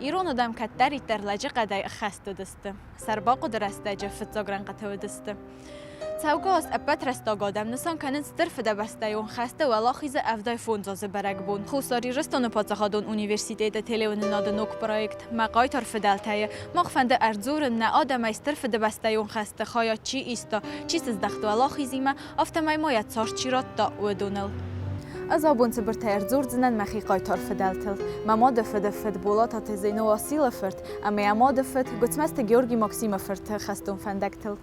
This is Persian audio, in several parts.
ایران دم کتری تر لجه قدای خسته دسته سرباق درسته جفت زاگران قطعه دسته سوگاست ابت رستاگادم نسان کنن سترف ده بسته یون خسته ولا خیز افدای فونزازه برگ بون خوصاری رستان پاتخادون اونیورسیته تلیون ناد نوک پرویکت مقای طرف دلتای مخفنده ارزور نه آدم استرف ده بسته یون خسته خوایا چی ایستا چی سزدخت ولا خیزیمه افتمای مایت ساش چی را تا و دونل از آبون سبر ترزور زنن مخی قای طرف دلتل مما دفد فوتبولات تزینو واسیل فرد اما اما دفد گتمست گیورگی ماکسیم فرد خستون فندکتل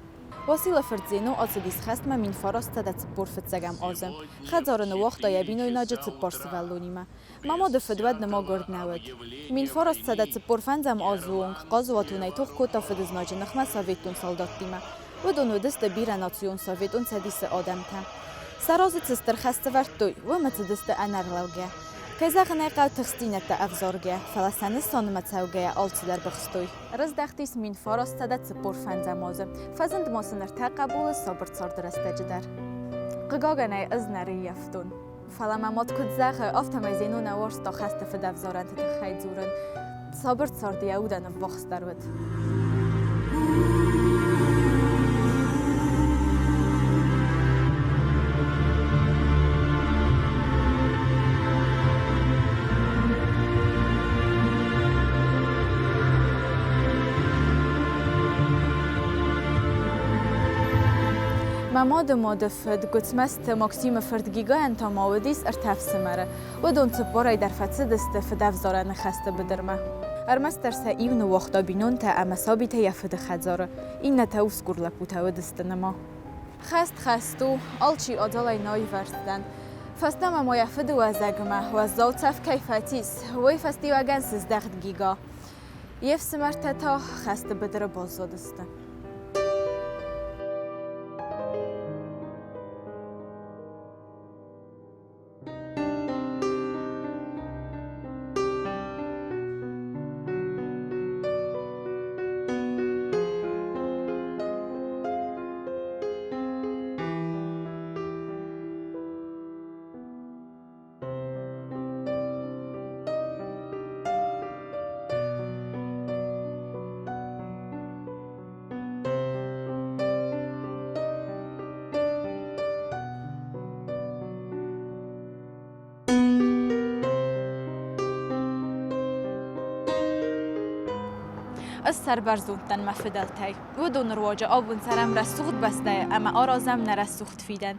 واسیل فرد زینو آسدیس خست من فراست ده تبور فتزگم آزم خدارن وقت دای بینوی ناجت تبور سوالونیمه مما دفد ود نما گرد نود من فراست ده تبور فنزم آزونگ قازواتونای توخ کوتا فدز ناج نخمه سویتون سالدات دیمه و دونو دست بیر ناسیون سویتون سدیس آدم تا سرازی تستر خسته ورد و متدست انرلوگه که زغنه قو تخستینت افزارگه فلسطینستان متسوگه آلتی در بخستوی رز دختیس من فراست ده تبور فنزمازه فزند ماسنر تقبول صبر صار درسته جدر قگاگنه از نری یفتون فلممات کد زغه آفتمازینو نوارس تا خسته فد افزارند تخید زورن صبر صار دیودن بخست درود ماد فد گتمست ماکسیم فرد گیگا انتام آودیس ارتف سمره و دون تبارای در فتسه دست فدف زارن خسته بدرمه ارمستر سعیون و وقتا بینون تا امسابی تا یفد خدزاره این نتاوس گرله پوتا و دستنما خستو آلچی آدالای نای ورستن فستم اما یفد و زگمه و زوتف کیفاتیس وی فستی و گنسز دخت گیگا یف سمرت تا خسته بدر بازو دسته از سر برزوندن مفدلتی و دون رواج آبون سرم رسوخت بسته اما آرازم نرسوخت فیدن